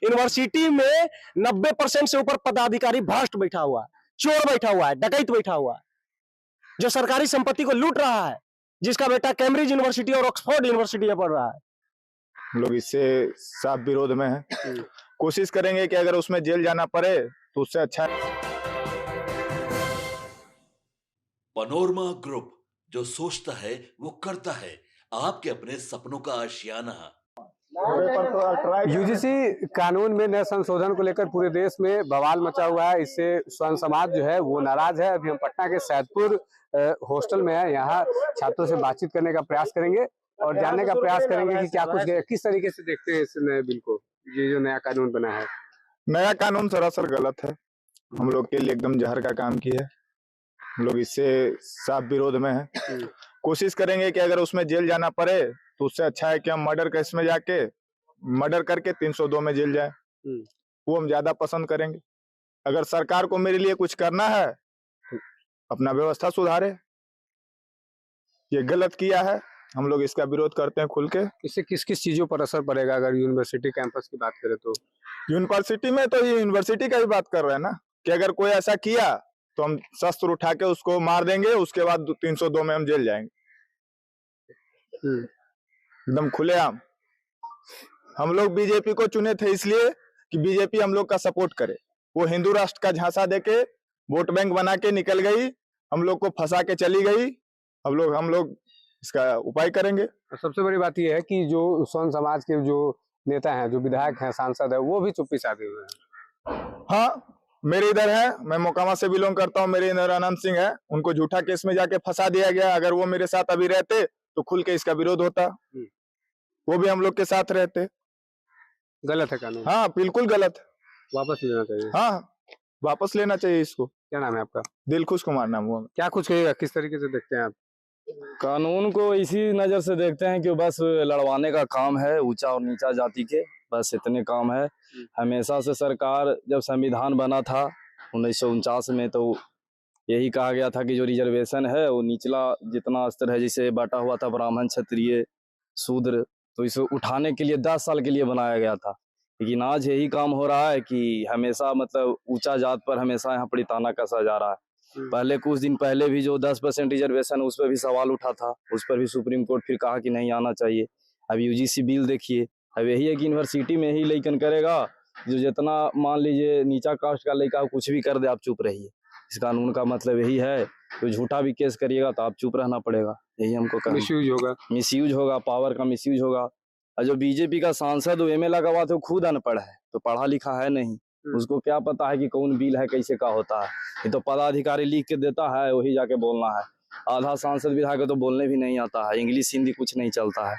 University में 90% से ऊपर पदाधिकारी भ्रष्ट बैठा हुआ है, चोर बैठा हुआ है, डकैत बैठा हुआ है, जो सरकारी संपत्ति को लूट रहा है, जिसका बेटा कैम्ब्रिज यूनिवर्सिटी और ऑक्सफोर्ड यूनिवर्सिटी में पढ़ रहा है। हम लोग इससे साफ विरोध में है। कोशिश करेंगे कि अगर उसमें जेल जाना पड़े तो उससे अच्छा है। पनोरमा ग्रुप, जो सोचता है वो करता है, आपके अपने सपनों का आशियाना। यूजीसी कानून में नए संशोधन को लेकर पूरे देश में बवाल मचा हुआ है। इससे स्वयं समाज जो है वो नाराज है। अभी हम पटना के सैदपुर हॉस्टल में है, यहाँ छात्रों से बातचीत करने का प्रयास करेंगे और जानने का प्रयास करेंगे कि क्या कुछ किस तरीके से देखते हैं इस नए बिल को, ये जो नया कानून बना है। नया कानून सरासर गलत है, हम लोग के लिए एकदम जहर का काम किया है। हम लोग इससे साफ विरोध में है। कोशिश करेंगे कि अगर उसमें जेल जाना पड़े तो उससे अच्छा है कि हम मर्डर केस में जाके मर्डर करके 302 में जेल जाए, वो हम ज्यादा पसंद करेंगे। अगर सरकार को मेरे लिए कुछ करना है तो अपना व्यवस्था सुधारे, ये गलत किया है, हम लोग इसका विरोध करते हैं खुल के। इससे किस किस चीजों पर असर पड़ेगा अगर यूनिवर्सिटी कैंपस की बात करें तो? यूनिवर्सिटी में तो ये यूनिवर्सिटी का ही बात कर रहे हैं ना, कि अगर कोई ऐसा किया तो हम शस्त्र उठा के उसको मार देंगे, उसके बाद 302 में हम जेल जाएंगे, एकदम खुलेआम। हम लोग बीजेपी को चुने थे इसलिए कि बीजेपी हम लोग का सपोर्ट करे। वो हिंदू राष्ट्र का झांसा देके वोट बैंक बना के निकल गई, हम लोग को फंसा के चली गई। हम लोग इसका उपाय करेंगे। सबसे बड़ी बात यह है कि जो स्वयं समाज के जो नेता हैं, जो विधायक हैं, सांसद है, वो भी चुप्पी साधे हुए हैं। हाँ, मेरे इधर है, मैं मोकामा से बिलोंग करता हूँ, मेरे इधर आनंद सिंह है, उनको झूठा केस में जाके फंसा दिया गया। अगर वो मेरे साथ अभी रहते तो खुल के इसका विरोध होता, वो भी हम लोग के साथ रहते। गलत है कानून? हाँ, बिल्कुल गलत है, वापस लेना चाहिए। हाँ, वापस लेना चाहिए इसको। क्या नाम है आपका? दिलखुश कुमार नाम हुआ। क्या कुछ कहिएगा, किस तरीके से देखते हैं आप कानून को? इसी नजर से देखते हैं कि बस लड़वाने का काम है, ऊंचा और नीचा जाति के, बस इतने काम है। हमेशा से सरकार, जब संविधान बना था 1949 में, तो यही कहा गया था कि जो रिजर्वेशन है वो निचला जितना स्तर है, जिसे बांटा हुआ था ब्राह्मण, क्षत्रिय, शूद्र, तो इसे उठाने के लिए 10 साल के लिए बनाया गया था। लेकिन आज यही काम हो रहा है कि हमेशा मतलब ऊंचा जात पर हमेशा यहाँ पर ताना कसा जा रहा है। पहले कुछ दिन पहले भी जो 10% रिजर्वेशन, उस पर भी सवाल उठा था, उस पर भी सुप्रीम कोर्ट फिर कहा कि नहीं आना चाहिए। अब यूजीसी बिल देखिए, अब यही है कि यूनिवर्सिटी में ही लेकिन करेगा, जो जितना मान लीजिए नीचा कास्ट का लड़का कुछ भी कर दे, आप चुप रहिए। इस कानून का मतलब यही है, तो झूठा भी केस करिएगा तो आप चुप रहना पड़ेगा। यही हमको मिसयूज होगा, पावर का मिसयूज होगा। और जो बीजेपी का सांसद एमएलए का बात है, खुद अनपढ़ है, तो पढ़ा लिखा है नहीं, उसको क्या पता है कि कौन बिल है, कैसे का होता है। ये तो पदाधिकारी लिख के देता है, वही जाके बोलना है। आधा सांसद विधायक तो बोलने भी नहीं आता है, इंग्लिश हिंदी कुछ नहीं चलता है।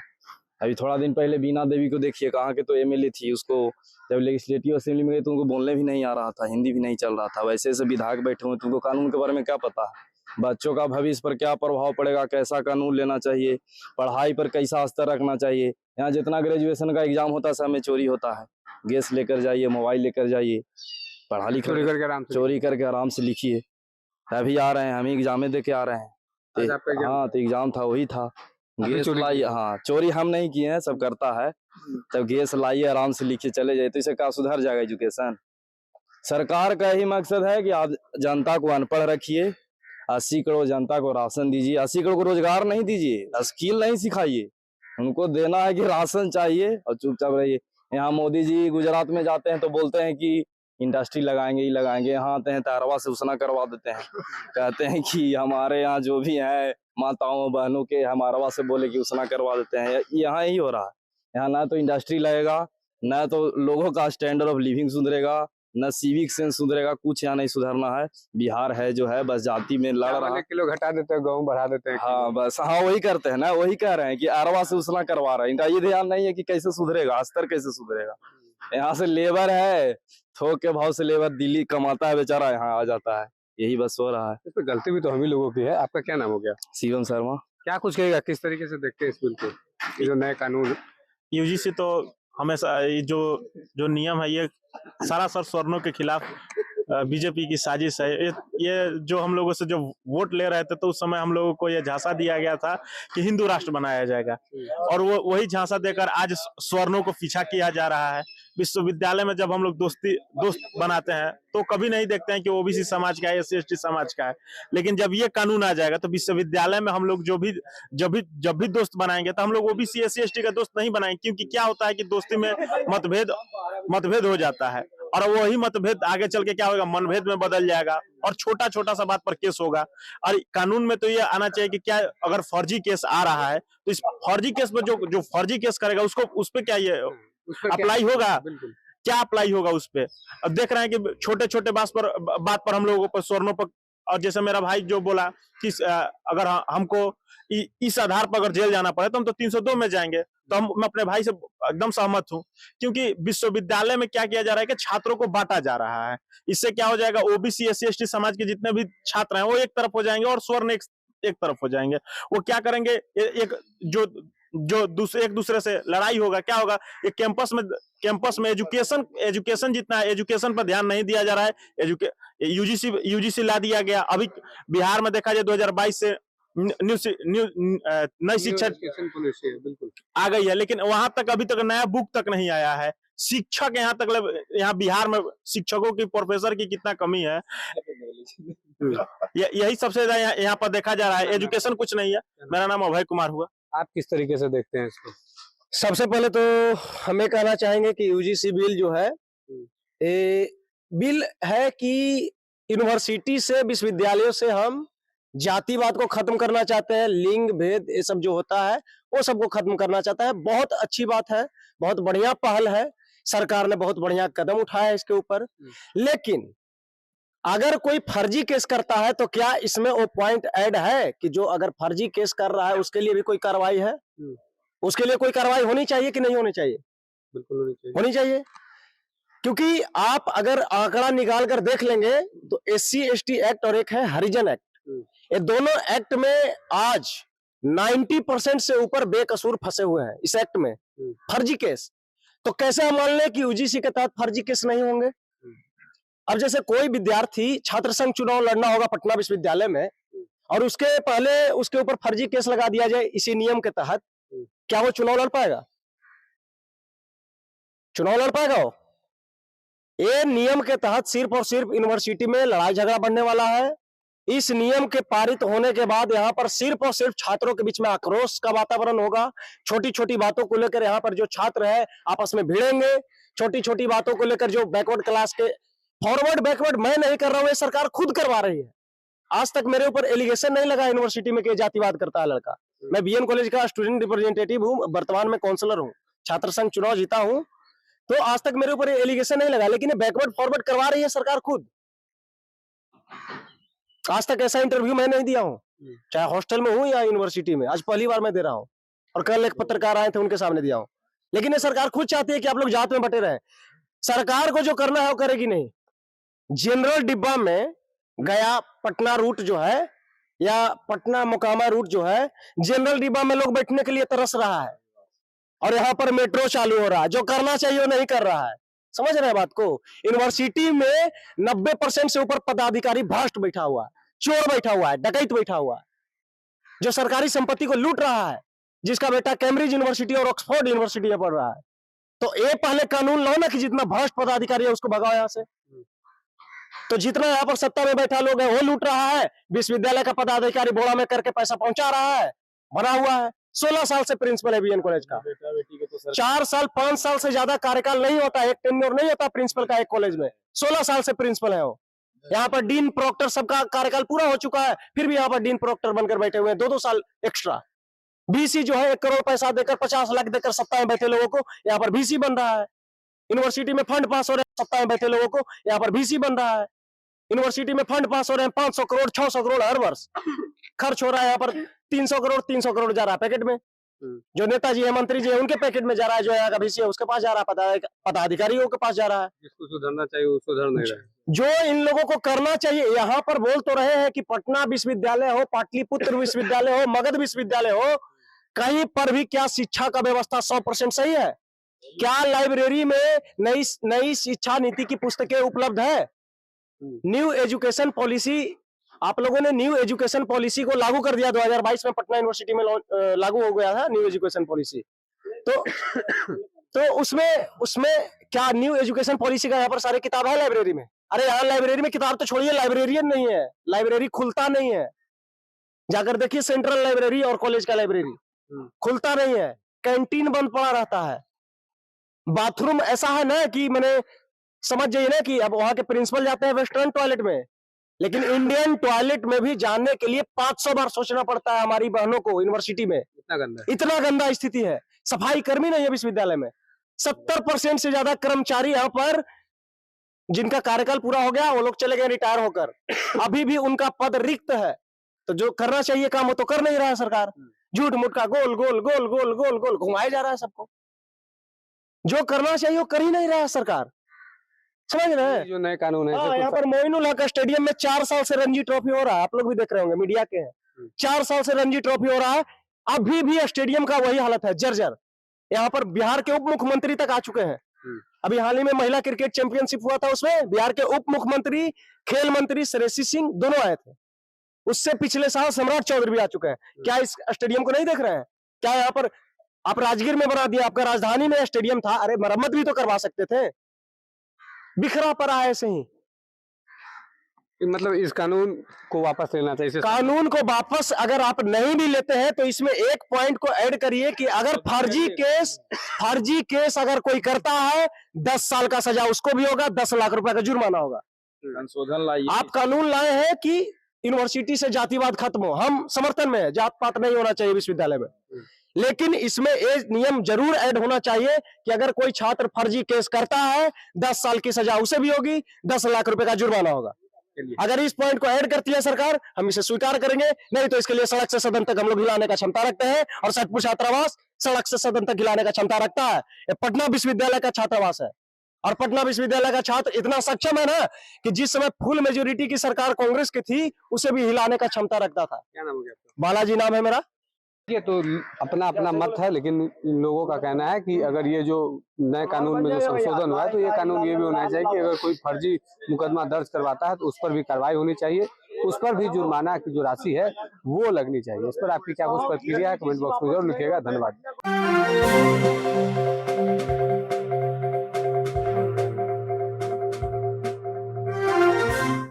अभी थोड़ा दिन पहले बीना देवी को देखिए, कहाँ के तो एमएलए थी, उसको जब लेजिस्लेटिव असेंबली में गई तो उनको बोलने भी नहीं आ रहा था, हिंदी भी नहीं चल रहा था। वैसे ऐसे विधायक बैठे हुए, तुमको कानून के बारे में क्या पता है? बच्चों का भविष्य पर क्या प्रभाव पड़ेगा, कैसा कानून लेना चाहिए, पढ़ाई पर कैसा स्तर रखना चाहिए। यहाँ जितना ग्रेजुएशन का एग्जाम होता है सब में चोरी होता है। गैस लेकर जाइए, मोबाइल लेकर जाइए, पढ़ा लिखा चोरी करके आराम से लिखिए। अभी आ रहे हैं, हम एग्जाम दे के आ रहे हैं। हाँ, तो एग्जाम था, वही था। गैस लाइए, हाँ, चोरी हम नहीं किए हैं, सब करता है। तब गैस लाइए, आराम से लिखिए, चले जाइए, तो इसे क्या सुधर जाएगा एजुकेशन? सरकार का यही मकसद है कि आप जनता को अनपढ़ रखिए, 80 करोड़ जनता को राशन दीजिए, 80 करोड़ को रोजगार नहीं दीजिए, स्किल नहीं सिखाइए। उनको देना है कि राशन चाहिए और चुपचाप रहिए। यहाँ मोदी जी गुजरात में जाते हैं तो बोलते हैं कि इंडस्ट्री लगाएंगे ही लगाएंगे, यहाँ आते हैं तारवा से उसना करवा देते हैं। कहते हैं कि हमारे यहाँ जो भी है माताओं बहनों के, हमारवा से बोले कि उसना करवा देते हैं। यहाँ यही हो रहा है। यहाँ ना तो इंडस्ट्री लगेगा, ना तो लोगों का स्टैंडर्ड ऑफ लिविंग सुधरेगा, न सिविक सेंस सुधरेगा, कुछ यहाँ नहीं सुधरना है। बिहार है जो है बस जाति में लड़ रहा है। किलो घटा देते हैं, गेहूं बढ़ा देते हैं। हाँ बस, हाँ वही करते हैं ना, वही कह रहे हैं कि अरवा से उसना करवा रहा है। इनका ये ध्यान नहीं है कि कैसे सुधरेगा, स्तर कैसे सुधरेगा। यहाँ से लेबर है, थोक के भाव से लेबर दिल्ली कमाता है बेचारा, यहाँ आ जाता है। यही बस हो रहा है। इस पर गलती भी तो हम ही लोगों की है। आपका क्या नाम हो गया? शिवम शर्मा। क्या कुछ कहेगा, किस तरीके से देखते हैं इस बिल को, ये जो नए कानून? यूजीसी तो हमेशा जो नियम है, ये सरासर स्वर्णों के खिलाफ बीजेपी की साजिश है। ये जो हम लोगों से जो वोट ले रहे थे, तो उस समय हम लोगों को ये झांसा दिया गया था कि हिंदू राष्ट्र बनाया जाएगा, और वो वही झांसा देकर आज स्वर्णों को पीछा किया जा रहा है। विश्वविद्यालय में जब हम लोग दोस्त बनाते हैं तो कभी नहीं देखते हैं कि ओबीसी समाज का है, SC/ST समाज का है। लेकिन जब ये कानून आ जाएगा तो विश्वविद्यालय में हम लोग जब भी दोस्त बनाएंगे तो हम लोग ओबीसी SC/ST का दोस्त नहीं बनाएंगे, क्योंकि क्या होता है कि दोस्ती में मतभेद हो जाता है और वही मतभेद आगे चल के क्या होगा, मनभेद में बदल जाएगा और छोटा छोटा सा बात पर केस होगा। और कानून में तो ये आना चाहिए कि क्या अगर फर्जी केस आ रहा है तो इस फर्जी केस में जो फर्जी केस करेगा उसको उस पे क्या ये अप्लाई होगा, क्या अप्लाई होगा उस पे। अब देख रहे हैं कि छोटे छोटे बात पर हम लोगों पर स्वर्णों पर, और जैसे मेरा भाई जो बोला कि अगर हमको इस आधार पर अगर जेल जाना पड़े तो हम तो 302 में जाएंगे, तो मैं अपने भाई से एकदम सहमत हूं। क्योंकि विश्वविद्यालय में क्या किया जा रहा है कि छात्रों को बांटा जा रहा है। इससे क्या हो जाएगा, ओबीसी SC/ST समाज के जितने भी छात्र हैं वो एक तरफ हो जाएंगे और स्वर्ण एक तरफ हो जाएंगे। वो क्या करेंगे, एक एक दूसरे से लड़ाई होगा, क्या होगा, एक कैंपस में एजुकेशन जितना है, एजुकेशन पर ध्यान नहीं दिया जा रहा है। यूजीसी ला दिया गया। अभी बिहार में देखा जाए 2022 से नई शिक्षा बिल्कुल आ गई है, लेकिन वहां तक अभी तक नया बुक तक नहीं आया है। शिक्षक यहाँ बिहार में शिक्षकों की, प्रोफेसर की कितना कमी है, यही सबसे ज्यादा यहाँ पर देखा जा रहा है। एजुकेशन कुछ नहीं है। मेरा नाम अभय कुमार हुआ। आप किस तरीके से देखते हैं इसको? सबसे पहले तो हमें कहना चाहेंगे कि यूजीसी बिल जो है, बिल है कि यूनिवर्सिटी से, विश्वविद्यालयों से हम जातिवाद को खत्म करना चाहते हैं, लिंग भेद ये सब जो होता है वो सबको खत्म करना चाहता है। बहुत अच्छी बात है, बहुत बढ़िया पहल है, सरकार ने बहुत बढ़िया कदम उठाया है इसके ऊपर। लेकिन अगर कोई फर्जी केस करता है तो क्या इसमें वो पॉइंट ऐड है कि जो अगर फर्जी केस कर रहा है उसके लिए भी कोई कार्रवाई है? उसके लिए कोई कार्रवाई होनी चाहिए कि नहीं होनी चाहिए? बिल्कुल होनी चाहिए। क्योंकि आप अगर आंकड़ा निकाल कर देख लेंगे तो SC/ST एक्ट और एक है हरिजन एक्ट, ये दोनों एक्ट में आज 90% से ऊपर बेकसूर फंसे हुए हैं इस एक्ट में, फर्जी केस। तो कैसे हम मान लें कि यूजीसी के तहत फर्जी केस नहीं होंगे? अब जैसे कोई विद्यार्थी छात्र संघ चुनाव लड़ना होगा पटना विश्वविद्यालय में और उसके पहले उसके ऊपर फर्जी केस लगा दिया जाए इसी नियम के तहत, क्या वो चुनाव लड़ पाएगा? चुनाव लड़ पाएगा वो? ये नियम के तहत सिर्फ और सिर्फ यूनिवर्सिटी में लड़ाई झगड़ा बढ़ने वाला है। इस नियम के पारित होने के बाद यहाँ पर सिर्फ और सिर्फ छात्रों के बीच में आक्रोश का वातावरण होगा। छोटी छोटी बातों को लेकर यहाँ पर जो छात्र है आपस में भिड़ेंगे। छोटी छोटी बातों को लेकर जो बैकवर्ड क्लास के, फॉरवर्ड बैकवर्ड मैं नहीं कर रहा हूँ, ये सरकार खुद करवा रही है। आज तक मेरे ऊपर एलिगेशन नहीं लगा यूनिवर्सिटी में कि जातिवाद करता है लड़का। मैं BN कॉलेज का स्टूडेंट रिप्रेजेंटेटिव हूँ, वर्तमान में काउंसलर हूँ, छात्र संघ चुनाव जीता हूँ, तो आज तक मेरे ऊपर एलिगेशन नहीं लगा। लेकिन बैकवर्ड फॉरवर्ड करवा रही है सरकार खुद। आज तक ऐसा इंटरव्यू मैं नहीं दिया हूँ, चाहे हॉस्टल में हूँ या यूनिवर्सिटी में, आज पहली बार मैं दे रहा हूँ। और कल एक पत्रकार आए थे, उनके सामने दिया हूँ। लेकिन ये सरकार खुद चाहती है कि आप लोग जात में बटे रहे। सरकार को जो करना है वो करेगी नहीं। जनरल डिब्बा में गया पटना रूट जो है या पटना मोकामा रूट जो है, जनरल डिब्बा में लोग बैठने के लिए तरस रहा है और यहाँ पर मेट्रो चालू हो रहा है। जो करना चाहिए वो नहीं कर रहा है। समझ रहे हैं बात को? यूनिवर्सिटी में 90% से ऊपर पदाधिकारी भ्रष्ट बैठा हुआ है, चोर बैठा हुआ है, डकैत बैठा हुआ है, जो सरकारी संपत्ति को लूट रहा है, जिसका बेटा कैम्ब्रिज यूनिवर्सिटी और ऑक्सफोर्ड यूनिवर्सिटी में पढ़ रहा है। तो ये पहले कानून लाओ ना कि जितना भ्रष्ट पदाधिकारी है उसको भगाओ यहाँ से। तो जितना यहाँ पर सत्ता में बैठा लोग है वो लूट रहा है, विश्वविद्यालय का पदाधिकारी बोरा में करके पैसा पहुंचा रहा है, बना हुआ है। 16 साल से प्रिंसिपल है BN कॉलेज का। 4 साल 5 साल से ज्यादा कार्यकाल नहीं होता, एक टेन्योर नहीं होता प्रिंसिपल का एक कॉलेज में। 16 साल से प्रिंसिपल है वो। यहाँ पर डीन प्रोक्टर सबका कार्यकाल पूरा हो चुका है, फिर भी यहाँ पर डीन प्रोक्टर बनकर बैठे हुए हैं 2-2 साल एक्स्ट्रा। VC जो है 1 करोड़ पैसा देकर 50 लाख देकर सत्ता में बैठे लोगों को यहाँ पर VC बन रहा है। यूनिवर्सिटी में फंड पास हो रहे हैं, सत्ता में बैठे लोगों को यहाँ पर VC बन रहा है। यूनिवर्सिटी में फंड पास हो रहे हैं, 500 करोड़ 600 करोड़ हर वर्ष खर्च हो रहा है। यहाँ पर 300 करोड़ जा रहा है पैकेट में। जो नेताजी है, मंत्री जी है, उनके पैकेट में जा रहा है। जो यहाँ का VC है उसके पास जा रहा है, पदाधिकारियों के पास जा रहा है। जिसको सुधरना चाहिए वो सुधर नहीं रहा है। जो इन लोगों को करना चाहिए, यहाँ पर बोल तो रहे हैं कि पटना विश्वविद्यालय हो, पाटलिपुत्र विश्वविद्यालय हो, मगध विश्वविद्यालय हो, कहीं पर भी क्या शिक्षा का व्यवस्था 100% सही है? क्या लाइब्रेरी में नई शिक्षा नीति की पुस्तकें उपलब्ध है? न्यू एजुकेशन पॉलिसी, आप लोगों ने न्यू एजुकेशन पॉलिसी को लागू कर दिया 2022 में, पटना यूनिवर्सिटी में लागू हो गया था न्यू एजुकेशन पॉलिसी। तो उसमें क्या न्यू एजुकेशन पॉलिसी का यहाँ पर सारी किताब है लाइब्रेरी में? अरे यहाँ लाइब्रेरी में किताब तो छोड़िए, लाइब्रेरियन नहीं है, लाइब्रेरी खुलता नहीं है। जाकर देखिए सेंट्रल लाइब्रेरी और कॉलेज का लाइब्रेरी खुलता नहीं है, कैंटीन बंद पड़ा रहता है। बाथरूम ऐसा है ना कि मैंने समझ जाइए ना कि अब वहां के प्रिंसिपल जाते हैं वेस्टर्न टॉयलेट में, लेकिन इंडियन टॉयलेट में भी जाने के लिए 500 बार सोचना पड़ता है हमारी बहनों को यूनिवर्सिटी में। इतना गंदा स्थिति है। सफाई कर्मी नहीं है विश्वविद्यालय में। 70% से ज्यादा कर्मचारी यहाँ पर जिनका कार्यकाल पूरा हो गया वो लोग चले गए रिटायर होकर, अभी भी उनका पद रिक्त है। तो जो करना चाहिए काम वो तो कर नहीं रहा है सरकार। झूठ मूठ का गोल गोल गोल गोल गोल गोल घुमाया जा रहा है सबको। जो करना चाहिए वो कर ही नहीं रहा है सरकार, समझ रहे हैं? जो नए कानून है यहाँ पर मोइनुल हक स्टेडियम में 4 साल से रणजी ट्रॉफी हो रहा है, आप लोग भी देख रहे होंगे, मीडिया के हैं। 4 साल से रणजी ट्रॉफी हो रहा है, अभी भी स्टेडियम का वही हालत है, जर्जर। यहाँ पर बिहार के उप मुख्यमंत्री तक आ चुके हैं। अभी हाल ही में महिला क्रिकेट चैंपियनशिप हुआ था, उसमें बिहार के उप मुख्यमंत्री, खेल मंत्री श्रेयसी सिंह दोनों आए थे। उससे पिछले साल सम्राट चौधरी भी आ चुके हैं। क्या इस स्टेडियम को नहीं देख रहे हैं? क्या यहाँ पर आप राजगीर में बना दिया, आपका राजधानी में स्टेडियम था, अरे मरम्मत भी तो करवा सकते थे। बिखरा पड़ा है ऐसे ही। मतलब इस कानून को वापस लेना चाहिए। कानून को वापस अगर आप नहीं भी लेते हैं तो इसमें एक पॉइंट को ऐड करिए कि अगर फर्जी केस अगर कोई करता है 10 साल का सजा उसको भी होगा, 10 लाख रुपए का जुर्माना होगा। संशोधन लाइए। आप कानून लाए हैं कि यूनिवर्सिटी से जातिवाद खत्म हो, हम समर्थन में है, जात पात नहीं होना चाहिए विश्वविद्यालय में, लेकिन इसमें एक नियम जरूर ऐड होना चाहिए कि अगर कोई छात्र फर्जी केस करता है 10 साल की सजा उसे भी होगी, 10 लाख रुपए का जुर्माना होगा। अगर इस पॉइंट को ऐड करती है सरकार, हम इसे स्वीकार करेंगे, नहीं तो इसके लिए सड़क से सदन तक हम लोग हिलाने का क्षमता रखते हैं। और सतपुर छात्रावास सड़क से सदन तक हिलाने का क्षमता रखता है। ये पटना विश्वविद्यालय का छात्रावास है और पटना विश्वविद्यालय का छात्र इतना सक्षम है ना कि जिस समय फुल मेजोरिटी की सरकार कांग्रेस की थी उसे भी हिलाने का क्षमता रखता था। क्या नाम हो गया आपका? बालाजी नाम है मेरा। ये तो अपना अपना मत है, लेकिन इन लोगों का कहना है कि अगर ये जो नए कानून में जो संशोधन हुआ है तो ये कानून ये भी होना चाहिए कि अगर कोई फर्जी मुकदमा दर्ज करवाता है तो उस पर भी कार्रवाई होनी चाहिए, उस पर भी जुर्माना की जो राशि है वो लगनी चाहिए। इस पर आपकी क्या कुछ प्रतिक्रिया है, कमेंट बॉक्स में जरूर लिखिएगा। धन्यवाद।